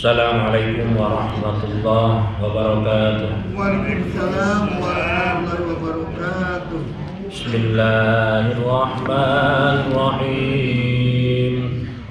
Assalamualaikum warahmatullahi wabarakatuh. Waalaikumsalam warahmatullahi wabarakatuh. Bismillahirrahmanirrahim.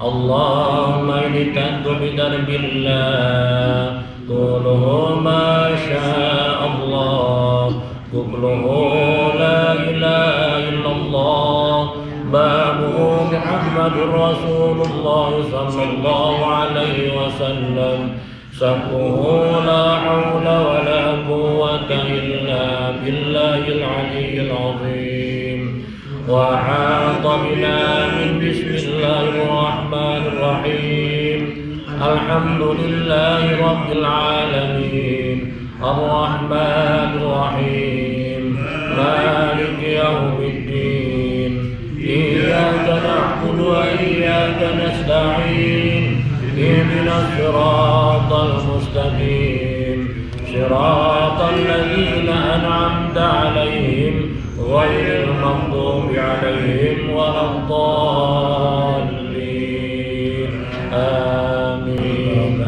Allahumma inni tantu bidarbillah quluhu ma sya'allah quluhu la ilaha illallah babu Muhammadur Rasulullah sallallahu alaihi wasallam saquhu la hawla wa la quwwata illa billahil aliyyil azim wa hata bina min bismillahirrahmanirrahim alhamdulillahi rabbil alamin arrahmanir rahim maliki yaumiddin iyyaka na'budu wa iyyaka nasta'in ihdinas siratal mustaqim siratal ladzina an'amta 'alaihim ghairil maghdubi 'alaihim waladdallin amin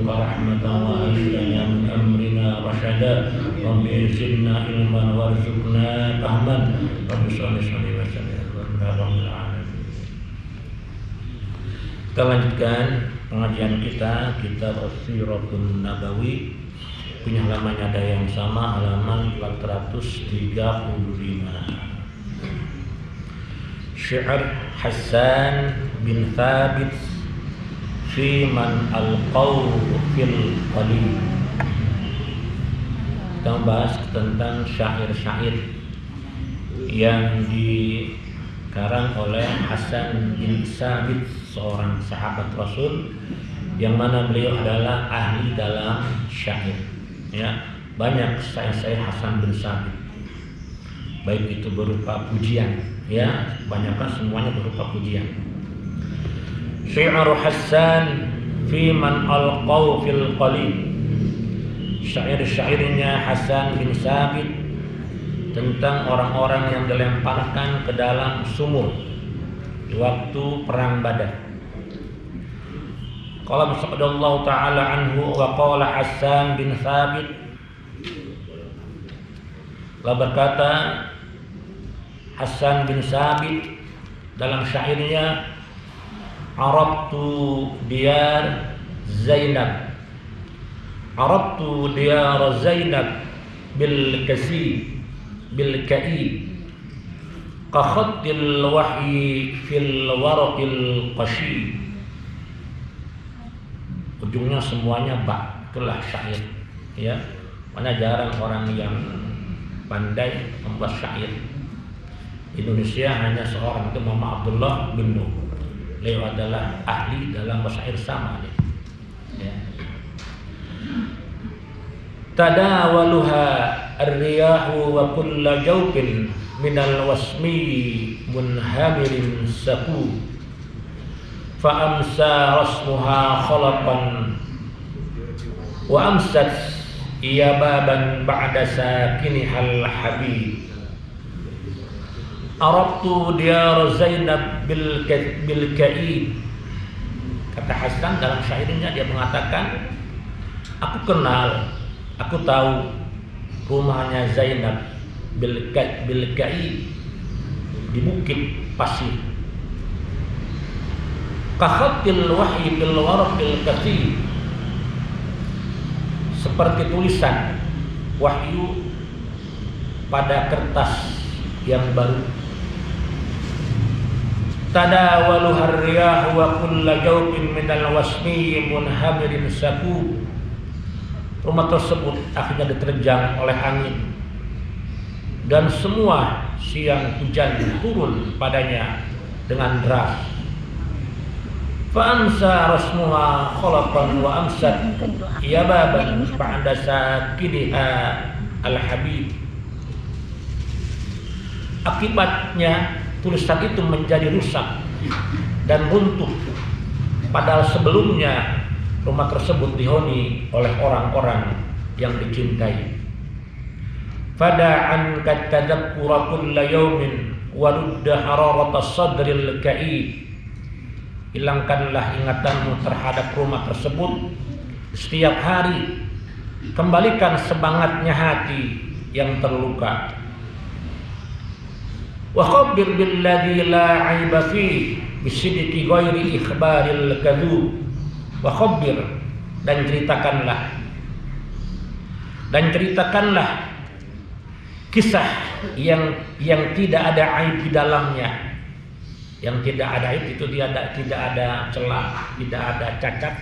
rahmatan wa min amrina rasyada rabbi zidna ilman warzuqna fahman rabbi shalli wa sallim rabbil alamin. Kita lanjutkan pengajian kita kitab As-Siratun Nabawi, punya halamannya ada yang sama, halaman 435. Syair Hasan bin Thabit fi man alqaw fil qalil. Kita membahas tentang syair-syair yang dikarang oleh Hasan bin Thabit, seorang sahabat Rasul yang mana beliau adalah ahli dalam syair. Ya, banyak syair-syair Hasan bin Thabit, baik itu berupa pujian, ya, kebanyakan semuanya berupa pujian. Syair Hasan fi man alqaw fil qalil. Syair-syairnya Hasan bin Thabit tentang orang-orang yang dilemparkan ke dalam sumur di waktu perang Badar. Qala sallallahu ta'ala anhu wa qala Hasan bin Thabit, la berkata Hasan bin Thabit dalam syairnya, Arabtu diyar Zainab, Arabtu diyar Zainab bil kasi bil ka'i ka khattil wahyi fil warqil qashi. Ujungnya semuanya ba, itulah syair, ya. Mana jarang orang yang pandai membuat syair. Indonesia hanya seorang, itu Muhammad Abdullah bin Nuh. Beliau adalah ahli dalam syair sama dia. Ya. Tadawaluha ar-riyahu wa kulla jawbin minal wasmi munhamirin saku fa amsa rasmuha khalaqan wa amsat iyababan ba'da sakinihal habib. Arabtu diyar Zainab bil ka'id. Kata Hasan dalam syairnya, dia mengatakan, aku kenal, aku tahu rumahnya Zainab bil ka'id di bukit pasir. Kakhatil wahyi bil warqil kathir, seperti tulisan wahyu pada kertas yang baru. Tadawalu harriyah wa kulla jawbin minal wasmi munhamirin saku. Rumah tersebut akhirnya diterjang oleh angin dan semua siang hujan turun padanya dengan deras. Fa amsa rasmuha khalaqan wa amsat yababan ba'da sakiniha al-habib. Akibatnya tulisan itu menjadi rusak dan runtuh, padahal sebelumnya rumah tersebut dihuni oleh orang-orang yang dicintai. Fada'an katadakkura kulla yawmin wa rudda hararata sadril ka'id hilangkanlah ingatanmu terhadap rumah tersebut setiap hari. Kembalikan semangatnya hati yang terluka. Wa khabbir billadzi la 'aiba fi bisidqi ghairi ikhbaril kadzub. Wa khabbir, dan ceritakanlah kisah yang tidak ada aib di dalamnya. Yang tidak ada aib itu tidak ada celah, tidak ada cacat.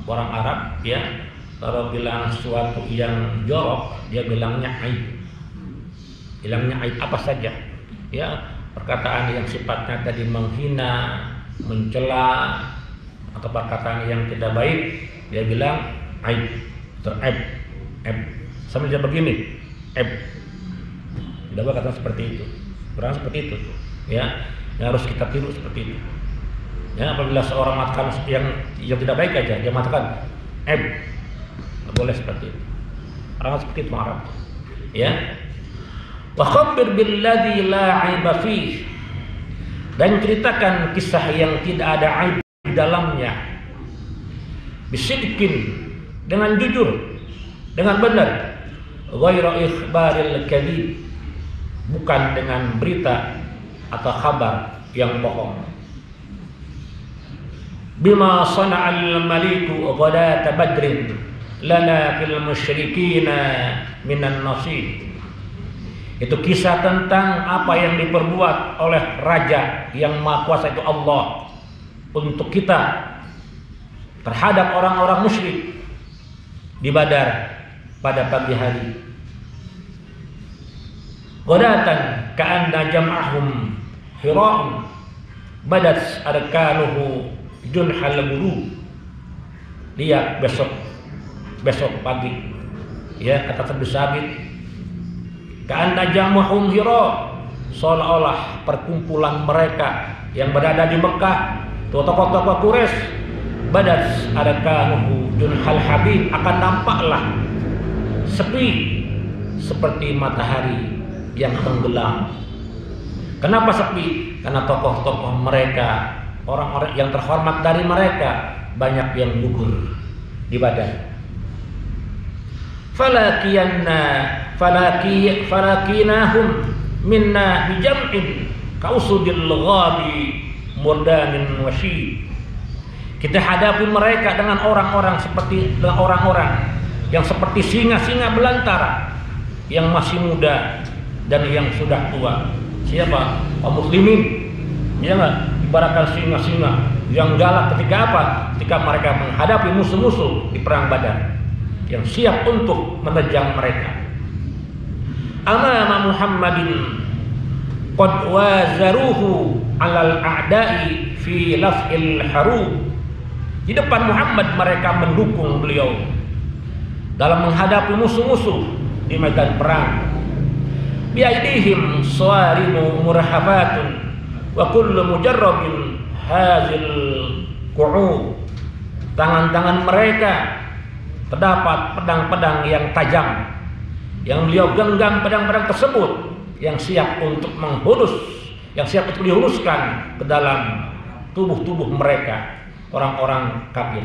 Orang Arab ya, kalau bilang sesuatu yang jorok, dia bilangnya aib. Bilangnya aib apa saja. Ya, perkataan yang sifatnya tadi menghina, mencela, atau perkataan yang tidak baik, dia bilang aib, aib. Sambil dia begini, aib. Tidak berkata seperti itu. Kurang seperti itu. Ya, yang harus kita tiru seperti itu. Ya, apabila seorang mengatakan yang tidak baik aja, dia mengatakan aib. Tidak boleh seperti itu. Orang seperti itu Arab. Ya. Wa khabbir billadzi la 'aiba fih, dan ceritakan kisah yang tidak ada aib di dalamnya. Bisidqin, dengan jujur, dengan benar. Ghairu ikhbaril kadzib, bukan dengan berita atau kabar yang bohong. Bima sana'al maliku ghadat badrin lana fil musyrikina minan nasib. Itu kisah tentang apa yang diperbuat oleh Raja yang Maha Kuasa, itu Allah, untuk kita terhadap orang-orang musyrik di Badar pada pagi hari. Ghadatan ka'anna jam'ahum hira'un badat arkanuhu junhal guru. Lihat besok pagi, ya, kata Sabit Sabit, ka'anna jam'ahum hira', seolah-olah perkumpulan mereka yang berada di Mekah, tokoh-tokoh Quraisy, badat arkanuhu junhal habib, akan nampaklah sepi seperti matahari yang tenggelam. Kenapa sepi? Karena tokoh-tokoh mereka, orang-orang yang terhormat dari mereka, banyak yang gugur di Badar. Falakinahum minna bijam'in kausudil ghabi murdanin washi. Kita hadapi mereka dengan orang-orang yang seperti singa-singa belantara, yang masih muda dan yang sudah tua. Siapa? Kaum muslimin. Ya enggak? Ibaratkan singa-singa yang galak ketika apa? Ketika mereka menghadapi musuh-musuh di perang Badar, yang siap untuk menerjang mereka. Amama Muhammadin qad wazaruhu 'alal a'da'i fi laf'il harub. Di depan Muhammad mereka mendukung beliau dalam menghadapi musuh-musuh di medan perang. Biaidihim sawarimu murhafatun wa kullu mujarrabin hazil qu'ud. Tangan-tangan mereka terdapat pedang-pedang yang tajam, yang beliau genggam pedang-pedang tersebut, yang siap untuk menghunus, yang siap untuk dihunuskan ke dalam tubuh-tubuh mereka, orang-orang kafir.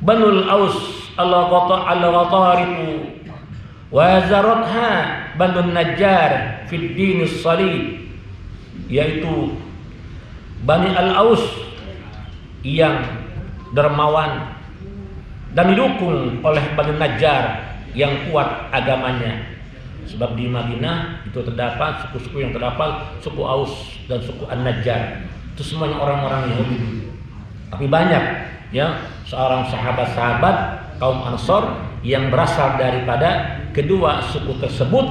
Banul Aus al-Ghatarifu wa zaratha Banun Najjar fid dinis salib, yaitu Bani Al-Aus yang dermawan dan didukung oleh Bani Najjar yang kuat agamanya. Sebab di Madinah itu terdapat suku-suku yang terdapat, suku Aus dan suku An-Najjar. Itu semuanya orang-orang Yahudi. Tapi banyak ya seorang sahabat-sahabat kaum Ansor yang berasal daripada kedua suku tersebut,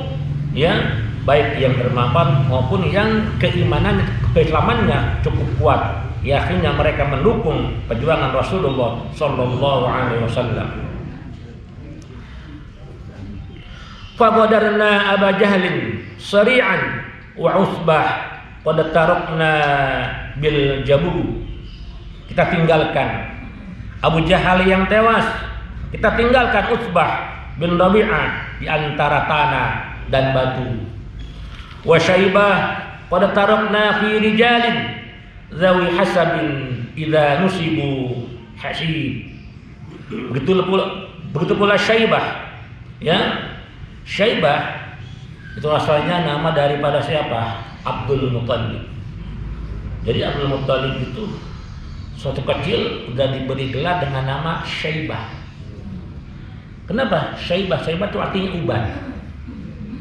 ya, baik yang bermanfaat maupun yang keislamannya cukup kuat. Ya, akhirnya mereka mendukung perjuangan Rasulullah sallallahu alaihi wasallam. Faqadarna Aba Jahlin sari'an wa Utsbah qad tarakna bil jabu. Kita tinggalkan Abu Jahal yang tewas, kita tinggalkan Utsbah bin Rabi'ah di antara tanah dan batu. Wa Syaibah qad tarakna fi rijalin zawi hasabin idza nusibu hasib. Begitu pula Syaibah. Ya. Syaibah itu asalnya nama daripada siapa? Abdul Muttalib. Jadi Abdul Muttalib itu suatu kecil sudah diberi gelar dengan nama Syaibah. Kenapa? Syaibah itu artinya uban.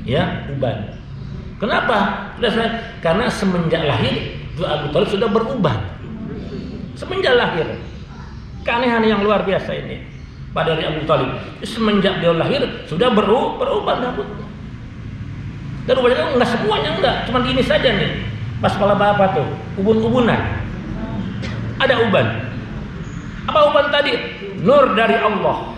Ya, uban. Kenapa? Karena semenjak lahir itu Abu Thalib sudah beruban. Semenjak lahir. Keanehan yang luar biasa ini pada dari Abu Thalib. Semenjak dia lahir sudah beruban rambut. Dan rupanya enggak semuanya, enggak, cuma ini saja nih. Pas kepala bapak tuh, ubun-ubunan. Ada uban. Apa uban tadi? Nur dari Allah.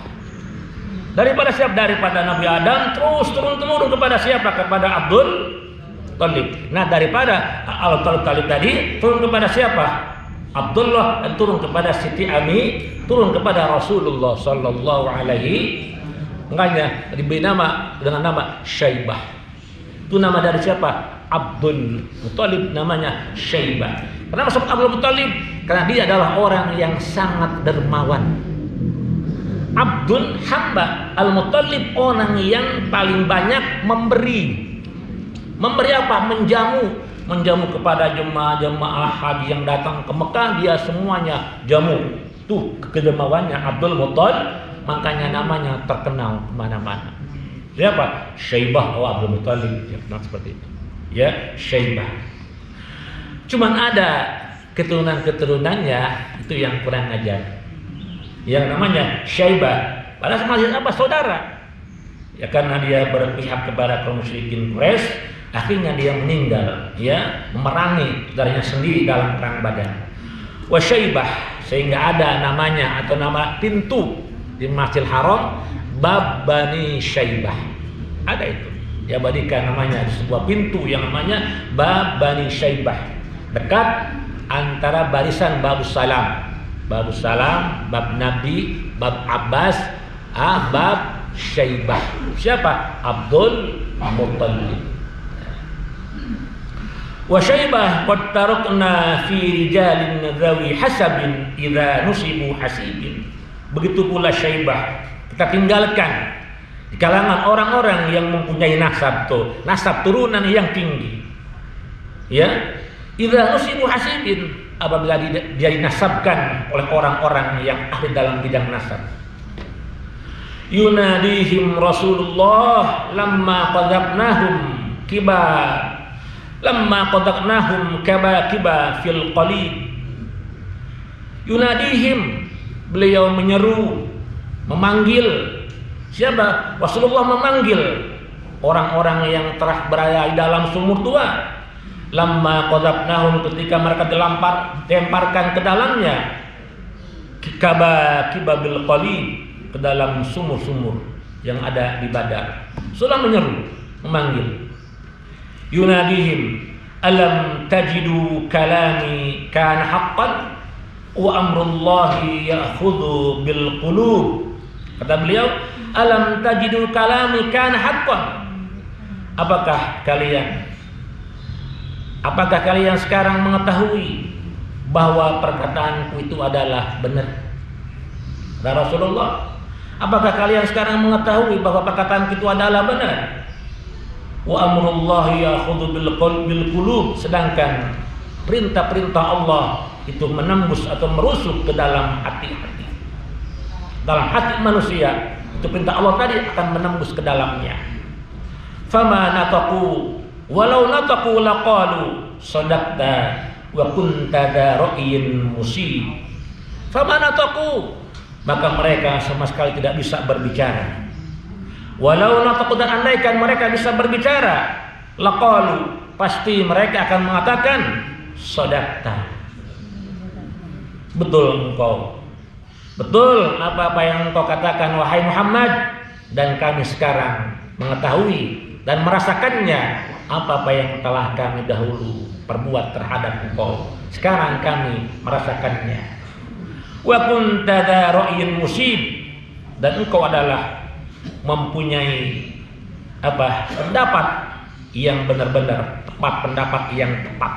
Daripada siapa? Daripada Nabi Adam terus turun-temurun kepada siapa? Kepada Abdul Thalib. Nah, daripada Abdul Thalib tadi turun kepada siapa? Abdullah, dan turun kepada Siti Ami, turun kepada Rasulullah sallallahu alaihi. Makanya diberi nama dengan nama Syaibah. Itu nama dari siapa? Abdul Muttalib, namanya Syaibah. Kenapa disebut Abdul Muttalib? Karena dia adalah orang yang sangat dermawan. Abdul hamba, Al-Muttalib orang yang paling banyak memberi. Memberi apa? Menjamu kepada jemaah haji yang datang ke Mekah, dia semuanya jamu. Tuh kedermawannya Abdul Muttalib, makanya namanya terkenal kemana-mana. Siapa? Syaibah Abdul Muttalib, ya, seperti itu. Ya, Syaibah. Cuman ada keturunan-keturunannya itu yang kurang ajar. Yang namanya Syaibah. Padahal sama apa? Saudara. Ya, karena dia berpihak kepada kaum musyrikin Quraisy, akhirnya dia meninggal, ya, memerangi saudaranya sendiri dalam perang Badar. Wa Syaibah, sehingga ada namanya atau nama pintu di Masjidil Haram, Bab Bani Syaibah. Ada itu. Dia berikan namanya di sebuah pintu yang namanya Bab Bani Syaibah. Dekat antara barisan Babus Salam. Babus Salam, Bab Nabi, Bab Abbas, Bab Syaibah. Siapa? Abdul Muttalib. Wa Syaibah qad tarakna fi rijalin dzawi hasabin idza nusibu hasibin. Begitu pula Syaibah, kita tinggalkan di kalangan orang-orang yang mempunyai nasab turunan yang tinggi. Ya, idza nusibu hasibin, apabila dia dinasabkan oleh orang-orang yang ahli dalam bidang nasab. Yunadihim Rasulullah lamma qadabnahum kiba fil qalib. Yunadihim, beliau menyeru, memanggil. Siapa? Rasulullah memanggil orang-orang yang telah berada di dalam sumur tua. Lamma qadabnahum, ketika mereka dilemparkan ke dalamnya, kiba bil qalib, ke dalam sumur-sumur yang ada di Badar. Rasulullah menyeru, memanggil. Yunadihim alam tajidu kalami kana haqqan wa amrullahi ya'khudhu bil qulub. Kata beliau, alam tajidu kalami kana haqqan. Apakah kalian sekarang mengetahui bahwa perkataanku itu adalah benar? Kata Rasulullah, apakah kalian sekarang mengetahui bahwa perkataanku itu adalah benar? Wa amrullahi ya'khudhu bil qulub, sedangkan perintah-perintah Allah itu menembus atau merusuk ke dalam hati-hati. Dalam hati manusia, itu perintah Allah tadi akan menembus ke dalamnya. Fama nataqu walau nataqu laqalu sadaqta wa kunta dha ra'yin musib. Fama nataqu, maka mereka sama sekali tidak bisa berbicara. Walau nataqu, dan andaikan mereka bisa berbicara, laqalu, pasti mereka akan mengatakan sadaqta. Betul engkau. Betul apa-apa yang engkau katakan wahai Muhammad, dan kami sekarang mengetahui dan merasakannya apa-apa yang telah kami dahulu perbuat terhadap engkau. Sekarang kami merasakannya. Wa kunta dha ra'yin musib, dan engkau adalah mempunyai pendapat yang benar-benar tepat, pendapat yang tepat.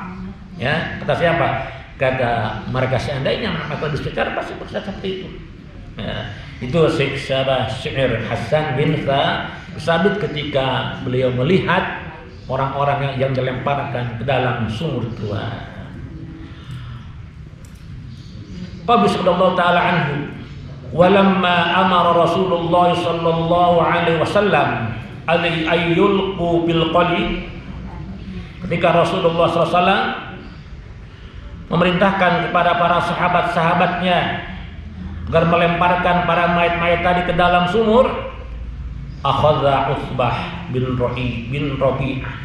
Ya, kata siapa? kata mereka seandainya mereka disecar pasti seperti itu. Ya, itu syair Hasan bin Sabit ketika beliau melihat orang-orang yang dilemparkan ke dalam sumur tua. Qabil sallallahu taala anhu, walamma amara Rasulullah sallallahu alaihi wasallam ayyulqu bil qali, ketika Rasulullah SAW memerintahkan kepada para sahabat-sahabatnya agar melemparkan para mayat-mayat tadi ke dalam sumur, akhadha Utsbah bin Rabi'ah.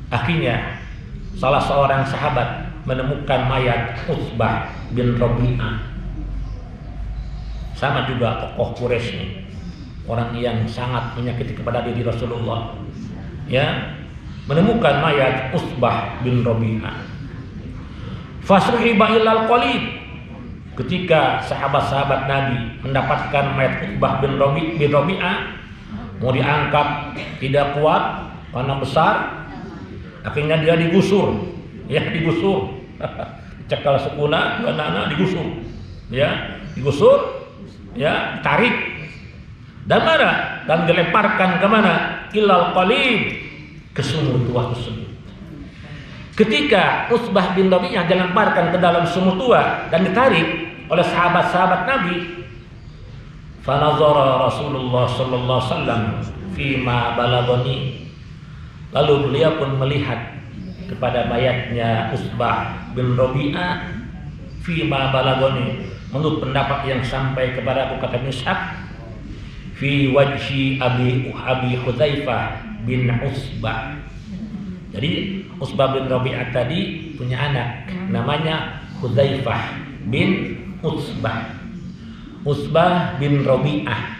Akhirnya salah seorang sahabat menemukan mayat Utsbah bin Rabi'ah. Sama juga tokoh Quraisy, orang yang sangat menyakiti kepada diri Rasulullah, ya, menemukan mayat Utsbah bin Rabi'ah. Fasuhiba ilal qalib, ketika sahabat-sahabat Nabi mendapatkan mayat Utsbah bin Rabi'ah, mau diangkat tidak kuat karena besar, akhirnya dia digusur, ya, digusur, cekal sekuna, anak-anak digusur, ya, digusur, ya, tarik dan mana, dan dilemparkan ke mana? Ilal qalib, ke sumur tua tersebut. Ketika Utsbah bin Rabi'ah dilemparkan ke dalam sumur tua dan ditarik oleh sahabat-sahabat Nabi, fanazara Rasulullah sallallahu alaihi wasallam fima balagoni, lalu beliau pun melihat kepada mayatnya Utsbah bin Rabi'ah, fima balagoni, menurut pendapat yang sampai kepada aku, kata Ishaq, fi wajhi Abi Hudzaifah bin Utsbah. Jadi Utsbah bin Rabi'ah tadi punya anak namanya Hudzaifah bin Utsbah. Utsbah bin Rabi'ah,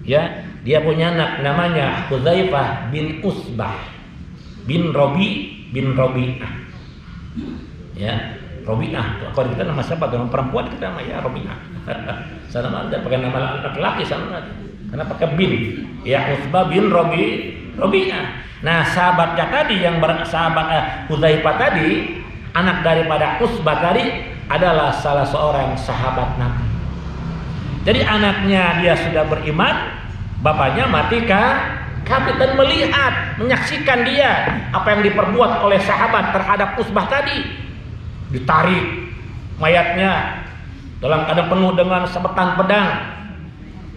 ya, dia punya anak namanya Hudzaifah bin Utsbah bin Rabi'ah. Ya, Rabi'ah. Kalau kita nama siapa? Nama perempuan kita namanya Rabi'ah. Sana ada pakai nama laki-laki sana. Karena pakai bin. Ya, Utsbah bin Rabi'ah. Nah, sahabatnya tadi yang bersahabat Hudzaifah tadi, anak daripada Utsbah tadi adalah salah seorang sahabat Nabi. Jadi anaknya dia sudah beriman, bapaknya mati kafir, dan melihat, menyaksikan dia apa yang diperbuat oleh sahabat terhadap Utsbah tadi. Ditarik mayatnya dalam keadaan penuh dengan sabetan pedang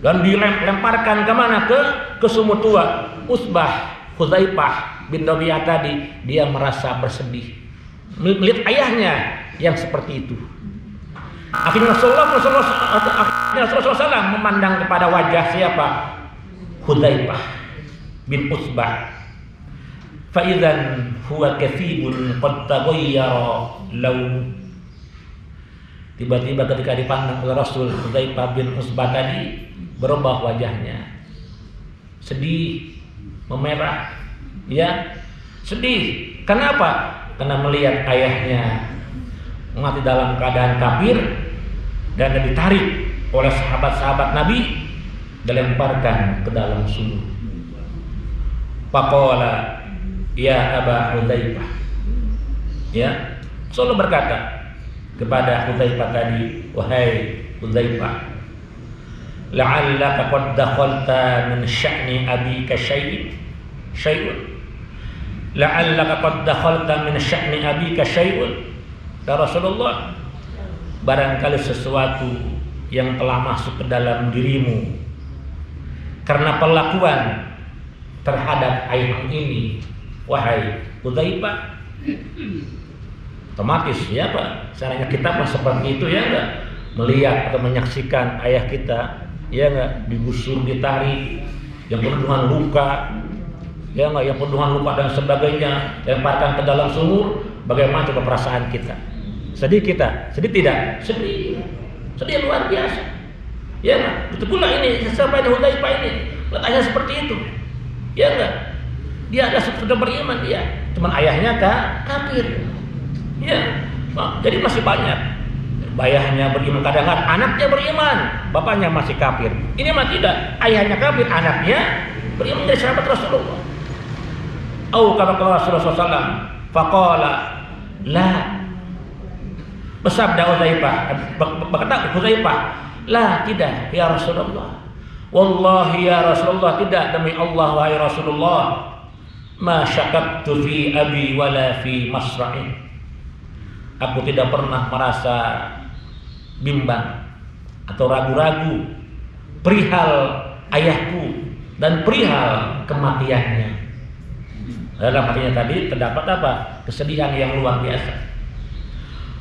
dan dilemparkan ke mana? Ke sumur tua. Utsbah Hudzaifah bin Rabi'ah tadi, dia merasa bersedih melihat ayahnya yang seperti itu. Akhirnya Rasulullah SAW memandang kepada wajah siapa? Hudzaifah bin Utsbah. Fa'idzan huwa kathibun qad taghayyara laun. Tiba-tiba ketika dipandang oleh Rasul, Hudzaifah bin Utsbah tadi berubah wajahnya, sedih, memerah, ya, sedih. Kenapa? Karena melihat ayahnya mati dalam keadaan kafir dan ditarik oleh sahabat-sahabat Nabi, dilemparkan ke dalam sumur. Faqala ya Aba Hudzaifah, ya, Rasul berkata kepada Hudzaifah tadi, wahai Hudzaifah, la'allaka qad dakhalta min sya'ni abika syai'un, la'allaka qad dakhalta min sya'ni abika syai'un. Ya Rasulullah, barangkali sesuatu yang telah masuk ke dalam dirimu karena perlakuan terhadap ayahmu ini, wahai Hudzaifah. Otomatis ya Pak, caranya kita pun seperti itu, ya enggak, melihat atau menyaksikan ayah kita, ya enggak, digusur, ditarik, yang penuh dengan luka, ya enggak, yang penuh dengan luka dan sebagainya, lemparkan ke dalam sumur. Bagaimana coba perasaan kita? Sedih kita? Sedih tidak? Sedih, sedih luar biasa, ya enggak. Betul pula ini sampai Hudzaifah ini, letaknya seperti itu, ya enggak, dia ada sudah beriman, dia cuman ayahnya kafir, ya. Jadi masih banyak ayahnya beriman, kadang-kadang anaknya beriman, bapaknya masih kafir. Ini mah tidak, ayahnya kafir, anaknya beriman, dari sahabat Rasulullah. Kama qala Rasulullah SAW, faqala la Bersabda Hudzaifah, berkata Hudzaifah, "La, tidak ya Rasulullah. Wallahi ya Rasulullah, tidak demi Allah wahai Rasulullah. Ma syakaktu fi abi wala fi masra'i." Aku tidak pernah merasa bimbang atau ragu-ragu perihal ayahku dan perihal kematiannya. Dalam artinya tadi terdapat apa? Kesedihan yang luar biasa.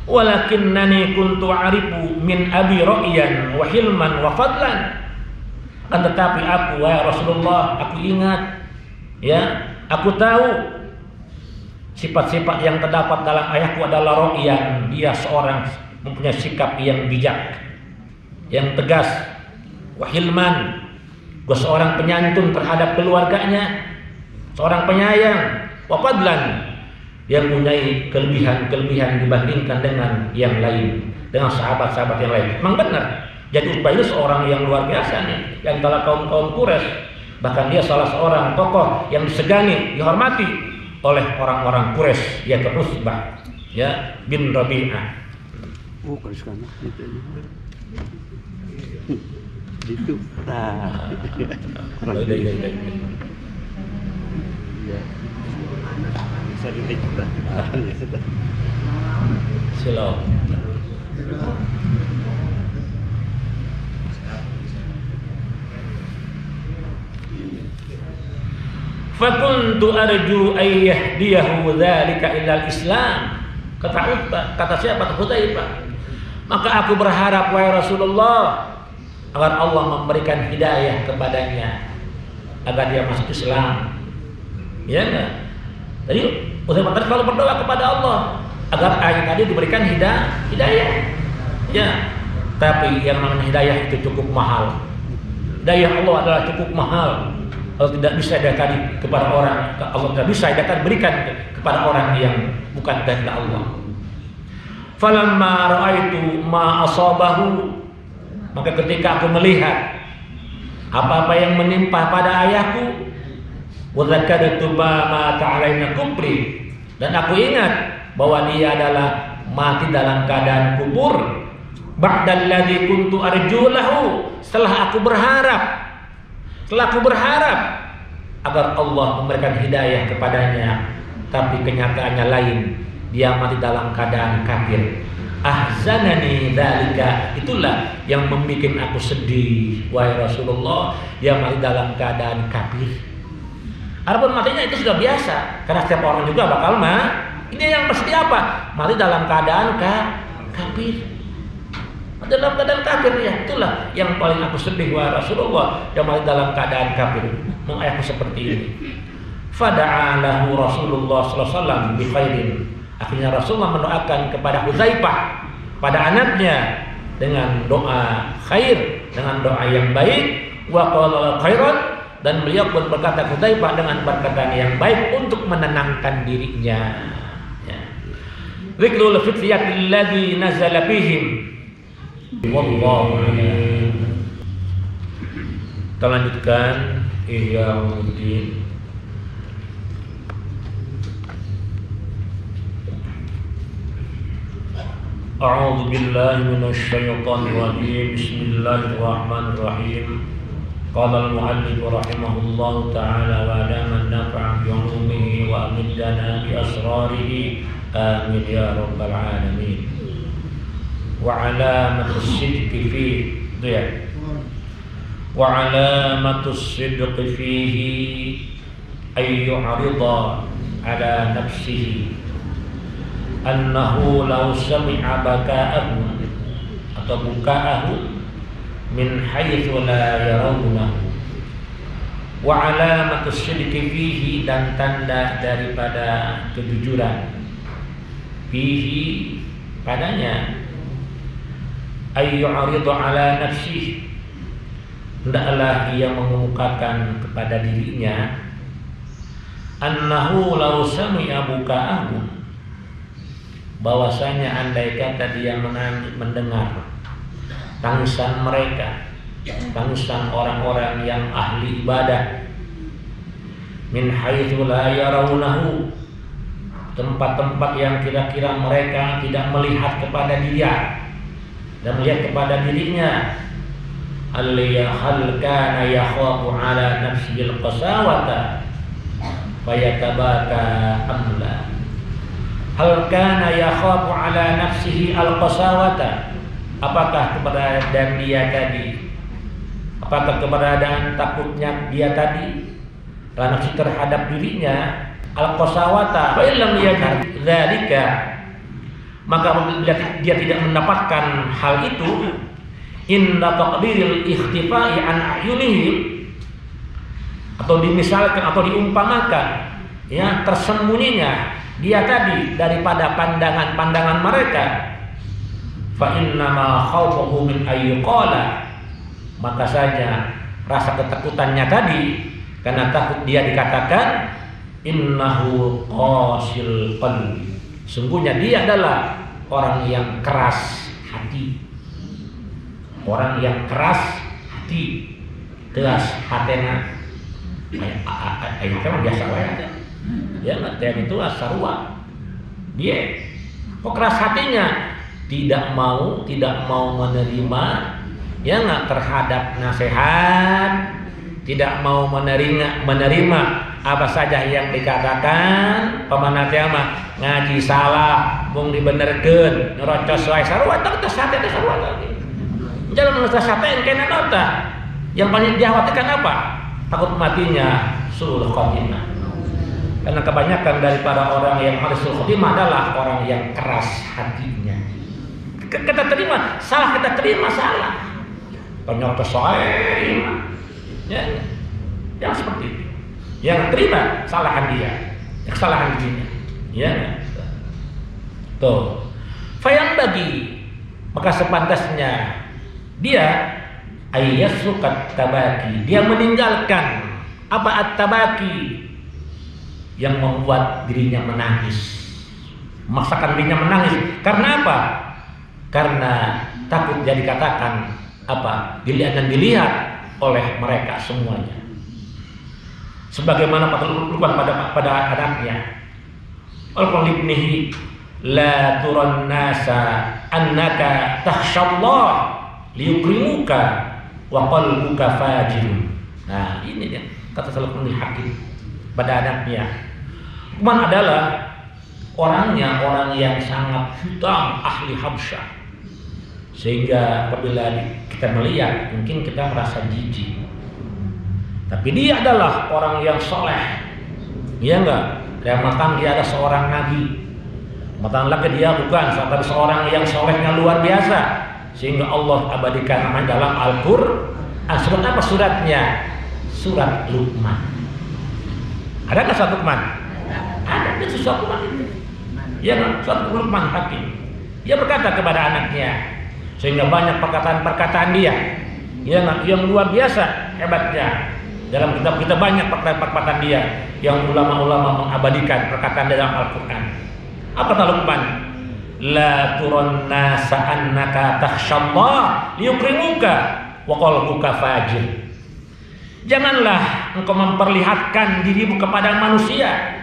Walakinnani kuntu arifu min abi ra'yan wa hilman wa fadlan. Akan tetapi aku, wahai Rasulullah, aku ingat, ya, aku tahu sifat-sifat yang terdapat dalam ayahku adalah ra'yan. Dia seorang mempunyai sikap yang bijak, yang tegas. Wa hilman, gue seorang penyantun terhadap keluarganya, seorang penyayang. Wa fadlan, yang mempunyai kelebihan-kelebihan dibandingkan dengan yang lain, dengan sahabat-sahabat yang lain. Memang benar. Jadi Utbah itu seorang yang luar biasa nih, yang antara kaum Quraisy. Bahkan dia salah seorang tokoh yang disegani, dihormati oleh orang-orang Quraisy, yaitu Utbah, ya, bin Rabi'ah. Oh, kalau sekarang itu Silau. Fakuntu arju ayyahdiyahu dzalika ilal Islam. Kata siapa? Hudzaifah. Maka aku berharap wahai Rasulullah agar Allah memberikan hidayah kepadanya agar dia masuk Islam. Ya enggak? Jadi Hudzaifah tadi selalu berdoa kepada Allah agar ayat tadi diberikan hidayah. Ya. Tapi yang namanya hidayah itu cukup mahal. Hidayah Allah adalah cukup mahal. Allah tidak bisa hidayah kepada orang, Allah tidak bisa hidayah berikan kepada orang yang bukan dari Allah. Falamma ra'aitu ma asabahu, maka ketika aku melihat apa-apa yang menimpa pada ayahku, wa dzakartu ma ta'alaina kubri, dan aku ingat bahwa dia adalah mati dalam keadaan kubur. Ba'dalladzi kuntu arju lahu, setelah aku berharap agar Allah memberikan hidayah kepadanya, tapi kenyataannya lain. Dia mati dalam keadaan kafir. Ahzanani dzalika, itulah yang membuat aku sedih wahai Rasulullah, dia mati dalam keadaan kafir. Adapun matinya itu sudah biasa, karena setiap orang juga bakal ini yang pasti apa? Mati dalam keadaan kafir. Dalam keadaan kafir, ya, itulah yang paling aku sedih wahai Rasulullah, yang mati dalam keadaan kafir. Ayahku seperti ini. Fada'a lahu Rasulullah sallallahu alaihi wasallam bi khairin. Akhirnya Rasulullah mendoakan kepada Hudzaifah, pada anaknya, dengan doa khair, dengan doa yang baik. Wa qala khairan, dan beliau pun berkata Hudzaifah dengan perkataan yang baik untuk menenangkan dirinya. Ya. Zikrul fityatil ladzi nazala bihim. Wallahu a'lam. Kita lanjutkan Ihya'uddin. A'udzu billahi minasy syaithanir rajim. Bismillahirrahmanirrahim. Qala al-mu'allif rahimahullahu ta'ala wa adama an-naf'a bi 'ulumihi wa amidana bi asrarihi. Amin ya rabbal alamin. Wa 'alamatus sidqi fihi, wa 'alamatus sidqi fihi ay yu'rida 'ala nafsihi annahu law sami'a baka'ahu atau buka'ahu min haitsu la yarawnahu. Wa 'alamatus sidqi fihi, dan tanda daripada kejujuran fihi padanya, ayyu'ridu ala nafsihi, hendaklah ia mengemukakan kepada dirinya, annahu law sami'a buka'ahu, bahwasanya andai kata dia mendengar tangisan mereka, tangisan orang-orang yang ahli ibadah, min haitsu la yarawnahu, tempat-tempat yang kira-kira mereka tidak melihat kepada dia dan melihat kepada dirinya. Hal kana yakhafu ala nafsihi al-qasawata fayatabaka amla. Hal kana yakhafu ala nafsihi al-qasawata. Apakah keberadaan dia tadi? Apakah keberadaan takutnya dia tadi karena terhadap dirinya al-qasawata? Fa illam yakun dzalika, maka apabila dia tidak mendapatkan hal itu, inna taqdiril ikhtifai an ayunihim, atau dimisalkan atau diumpamakan ya tersembunyinya dia tadi daripada pandangan-pandangan mereka, fa innama khawfuhu min ayyuqala, maka saja rasa ketakutannya tadi karena takut dia dikatakan innahu qasil qalbi, sungguhnya dia adalah orang yang keras hati. Orang yang keras hati, keras hatena. Ayo kan biasa wae. Ya enggak, teh itu asarwa. Dia kok keras hatinya, tidak mau menerima ya enggak terhadap nasihat, tidak mau menerima apa saja yang dikatakan pamana teh mah ngaji salah, mung dibenerkeun, nyerocos wae sarua teh sate teh sarua teh. Jangan merasa sate yang kena nota. Yang paling dikhawatirkan apa? Takut matinya suul khotimah. Karena kebanyakan daripada orang yang harus suul khotimah adalah orang yang keras hatinya. Kita terima salah, kita terima salah. Penyokot soal, ya, yang seperti itu. Yang terima kesalahan dia, kesalahan dirinya, ya. Tuh, fayang bagi, maka sepantasnya dia ayyasukat tabaki, dia meninggalkan apa at-tabaki, yang membuat dirinya menangis, memaksakan dirinya menangis. Karena apa? Karena takut dia dikatakan apa? Dilihat dan dilihat oleh mereka semuanya. Sebagaimana Luqman pada anaknya, al-qalibnihi la turan nasa annaka takhshallah liyukrimuka wa qalbuka fajirun. Nah, ini dia kata Luqmanul Hakim pada anaknya. Luqman adalah orang yang sangat hutang, ahli Habsyah, sehingga apabila kita melihat mungkin kita merasa jijik, tapi dia adalah orang yang soleh, ya enggak? Dia makan dia ada seorang nabi, matan lagi dia bukan, tapi seorang yang solehnya luar biasa, sehingga Allah abadikan namanya dalam Al-Qur'an. Surat apa suratnya? Surat Luqman. Adakah surat Luqman? Ada di surat Luqman itu. Ya kan? Surat Luqman Hakim. Dia berkata kepada anaknya, sehingga banyak perkataan-perkataan dia, ya kan? Yang luar biasa hebatnya. Dalam kitab kita banyak perkataan dia yang ulama-ulama mengabadikan perkataan dalam Al-Qur'an. Apa kata Luqman? La turan nasa annaka takhshallah liyukrimuka wa qalbuka fajir. Janganlah engkau memperlihatkan dirimu kepada manusia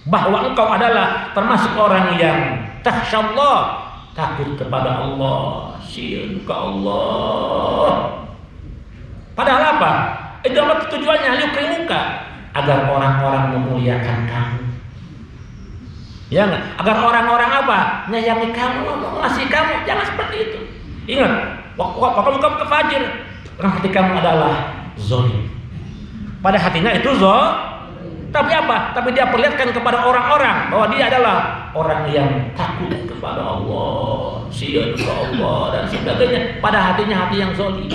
bahwa engkau adalah termasuk orang yang takhshallah, takut kepada Allah, siun ke Allah. Padahal apa? Itu apa tujuannya? Liyukrimuka, agar orang-orang memuliakan kamu. Ya enggak? Agar orang-orang apa? Menyayangi kamu, mengasihi kamu. Jangan seperti itu. Ingat, waktu kamu kefajir, karena hati kamu adalah zalim. Pada hatinya itu tapi apa? Tapi dia perlihatkan kepada orang-orang bahwa dia adalah orang yang takut kepada Allah, sian ke Allah dan sebagainya. Pada hatinya hati yang zalim.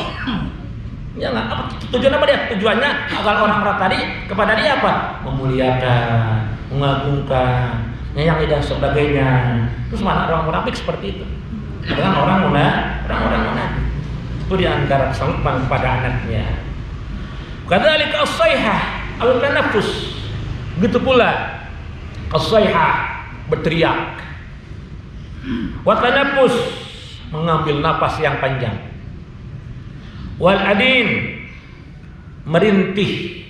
Ya enggak? Apa tujuan apa dia? Tujuannya agar orang-orang tadi kepada dia apa? Memuliakan, mengagungkan, yang dan sebagainya. Terus mana orang munafik seperti itu? Dengan orang munafik. Itu di antara Luqman kepada anaknya. Kadzalika as-sayhah al-tanaffus. Begitu pula as-sayhah berteriak. Wa tanaffus mengambil napas yang panjang. Wal adin merintih.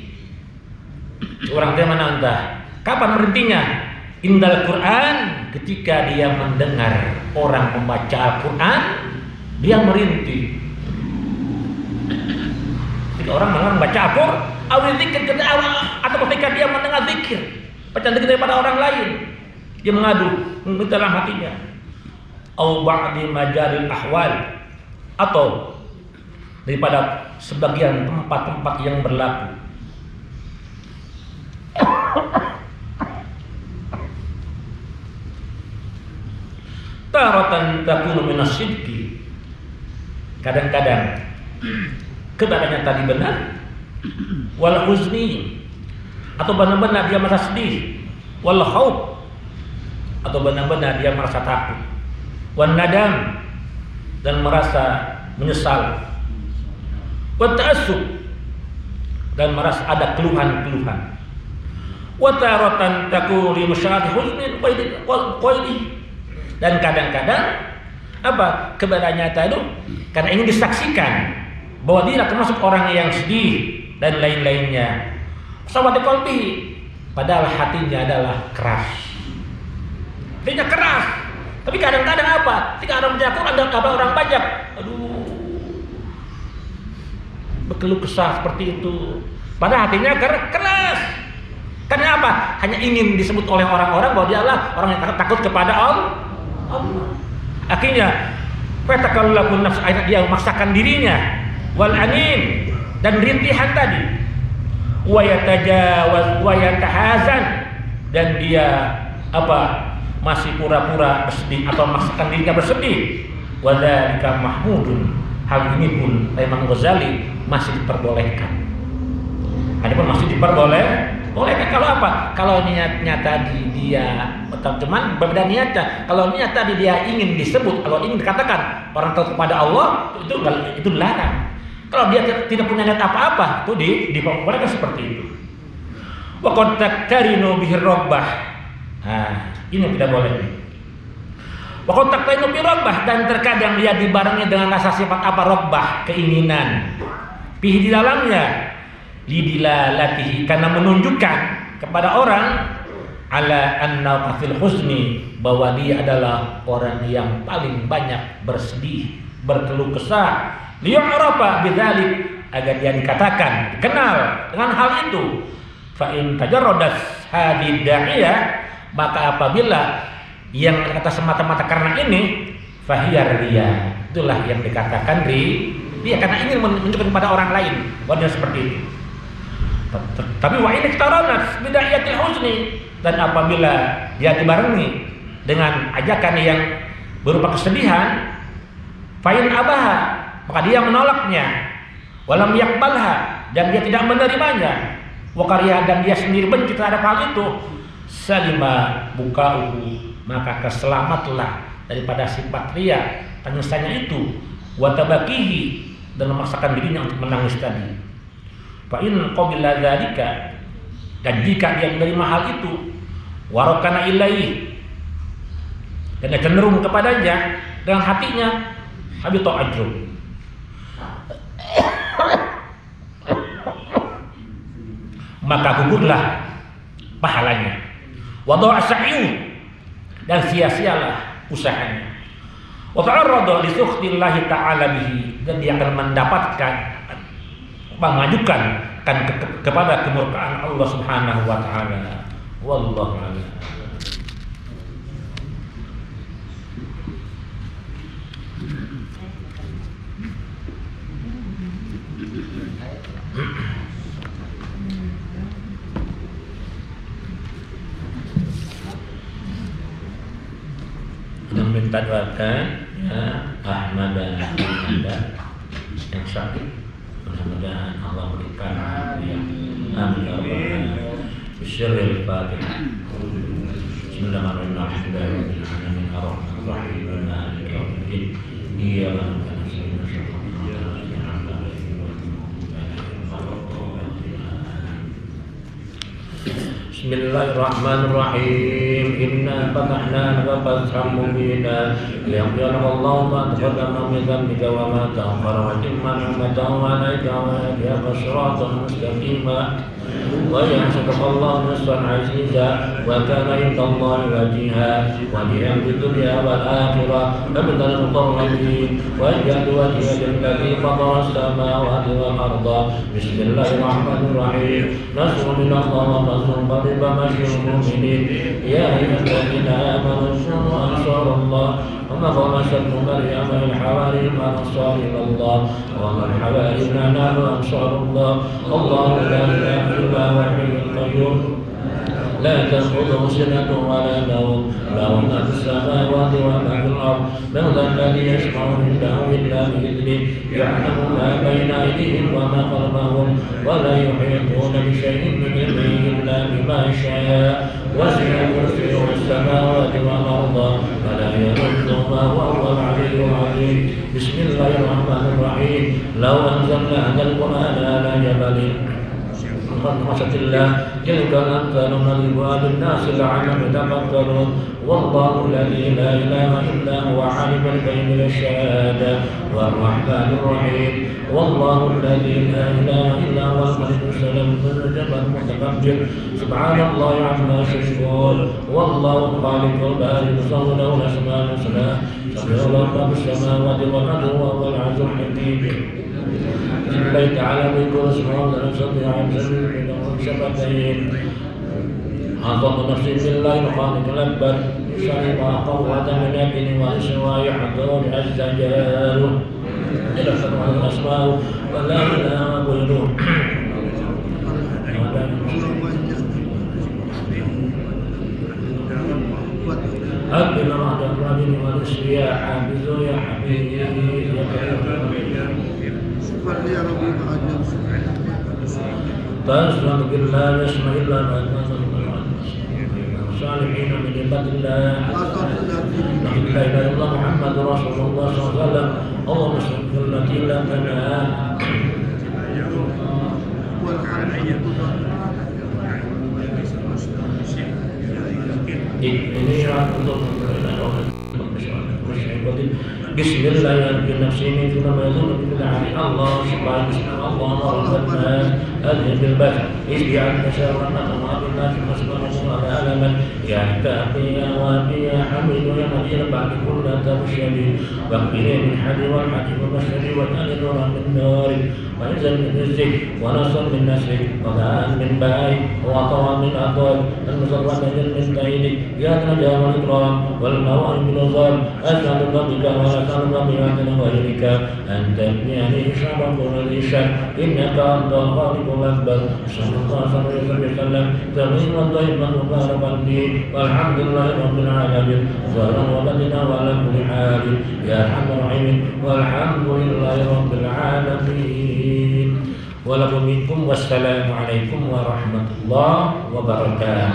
Orang teh mana entah. Kapan merintihnya? Indal Quran, ketika dia mendengar orang membaca Al-Quran, dia merintih. Ketika orang mendengar membaca Al-Quran, atau ketika dia mendengar zikir, bacaan zikir daripada orang lain, dia mengadu dalam hatinya. Au ba'di majaril ahwal, atau daripada sebagian tempat-tempat yang berlaku. Taratan takunu minas sidqi, kadang-kadang keadaannya tadi benar, wal huzni, atau benar-benar dia merasa sedih, wal khauf, atau benar-benar dia merasa takut, wan nadam, dan merasa menyesal, wa ta'assub, dan merasa ada keluhan-keluhan. Wa taratan takunu li musyahadi huznin qaidi, dan kadang-kadang apa keadaannya tadi karena ingin disaksikan bahwa dia termasuk orang yang sedih dan lain-lainnya. Sawati qalbi, padahal hatinya adalah keras. Hatinya keras. Tapi kadang-kadang apa? Ketika orang baca Quran dan orang banyak, berkeluh kesah seperti itu. Padahal hatinya keras. Karena apa? Hanya ingin disebut oleh orang-orang bahwa dia adalah orang yang takut kepada Allah. Akhirnya fatakallabu nafs, dia memaksakan dirinya, wal anin, dan rintihan tadi, wa yatajawaz wa yatahazan, dan dia apa masih pura-pura bersedih atau memaksakan dirinya bersedih. Wa dzalika mahmudun, hal ini pun Imam Ghazali masih diperbolehkan. Adapun masih diperbolehkan kalau apa? Kalau niatnya tadi dia cuman berbeda niatnya. Kalau niat tadi dia ingin disebut, kalau ingin dikatakan orang tahu kepada Allah, itu dilarang. Kalau dia tidak punya niat apa-apa, itu diperbolehkan seperti itu. Wa qad taqtarinu bihi rabbah. Ini tidak boleh. Wa qad taqtarinu bihi rabbah, dan terkadang dia dibarengi dengan rasa sifat apa? Rabbah, keinginan. Bihi di dalamnya lidilalatihi, karena menunjukkan kepada orang ala anna fil husni, bahwa dia adalah orang yang paling banyak bersedih, berkeluh kesah, liyu'rafa bidzalik, agar dia dikatakan, dikenal dengan hal itu. Fa in tajarradat hadhihi da'iyah, maka apabila yang kata semata-mata karena ini, fahiyar riya, itulah yang dikatakan dia karena ingin menunjukkan kepada orang lain bahwa dia seperti itu. Tapi wa in iktaranat bida'iyatil husni, dan apabila dia dibarengi dengan ajakan yang berupa kesedihan, fa'in abaha, maka dia menolaknya, walam yakbalha, dan dia tidak menerimanya, wa kariha, dan dia sendiri benci terhadap hal itu, salima bukauhu, maka keselamatlah daripada sifat riya, tangisannya itu, wa tabakihi, dan memaksakan dirinya untuk menangis tadi. Fa in qabila dzalika, dan jika dia menerima hal itu, warokana ilaihi, dan dia cenderung kepadanya dengan hatinya, habita ajru, maka gugurlah pahalanya, wa dha'a sa'yu, dan sia-sialah usahanya, wa ta'arrada li sukhtillahi ta'ala bihi, dan dia akan mendapatkan, mengajukan kepada kemurkaan Allah Subhanahu wa taala. Wallahu a'lam. Yang minta doakan ya Ahmad dan Anda yang sakit, mudah-mudahan Allah berikan yang amin ya rabbal alamin. Bisyarril Fatihah. Bismillahirrahmanirrahim. Ar-Rahmanir-Rahim. Maliki yaumiddin. Iyyaka na'budu wa iyyaka nasta'in. Bismillahirrahmanirrahim. Inna fatahna laka fathan mubina liyaghfira Allahu ma taqaddama min dhanbika wa ma ta'akhkhara wa yutimma ni'matahu 'alaika wa yahdiyaka siratan mustaqima. وإن صدق الله نصرا عزيزا وكان عند الله وجيها في الدنيا والآخرة فمن المقربين وأجعل وجه الذي فطر السماوات والأرض بسم الله الرحمن الرحيم نصر من الله وفضل قريب بشر المؤمنين يا أيها الذين آمنوا اذكروا أنصار الله وما خرج ابن مريم الحواري مع أنصار الله وما الحواري نحن أنصار الله الله لا إله إلا هو الحي القيوم لا تأخذه سنة ولا نوم له ما في السماوات وما في الأرض من ذا الذي يشفع عنده إلا بإذنه يعلم ما بين أيديهم وما خلفهم ولا يحيطون بشيء من علمه إلا بما شاء وسع كرسيه السماوات والأرض فلا يئوده وهو العلي العظيم بسم الله الرحمن الرحيم لو أنزلنا هذا القرآن على جبل خشية الله تلك الأمثال نضربها للناس لعلهم يتفكرون والله الذي لا إله إلا هو عالم الغيب والشهادة والرحمن الرحيم والله الذي لا إله إلا هو الملك السلام الجبار المتكبر سبحان الله عما يشركون والله الخالق البارئ المصور له الأسماء الحسنى سبح له ما في السماوات والأرض وهو العزيز الحكيم الله تعالى بكل اسمه ونسبح عن سبيل شفتين أعظم نفسي بالله الخالق الأكبر شرب قوة من أبن وإسواء حضور عز جلاله إلى سبع الأسماء ولا إله غيره أقبل بعد الرجل والاسم يا حافظ يا حبيبي يا يا ربي تصدق بالله يسمع إلا ما الصالحين من عباد الله لا إله إلا الله محمد رسول الله صلى الله عليه وسلم اللهم صل التي لا تنام بسم الله يرجو نفسي من ثم يظن بالله الله سبحانه وتعالى الله رب الناس أذهب بالبشر اجعل مشاورنا وما بالناس مسبقا ألما يا كافي يا وافي يا حميد يا مدير بعد كل تبشري واغفري من حد والحد وبشري واجعل نورا من نوري وعزا من عزك ونصر من نصرك وباء من بائك وعطاء من عطائك المسرة من تأييدك يا النجاة والإكرام والمواهب من الظلم أسألك بك وأسألك بأمن غيرك أن تبنيني شر كل شر إنك أنت الخالق الأكبر صلى الله عليه وسلم تغيب طيبا مباركا فيه والحمد لله رب العالمين ظاهرا وبدنا وعلى كل حال يا أرحم الراحمين والحمد لله رب العالمين ولكم منكم والسلام عليكم ورحمة الله وبركاته.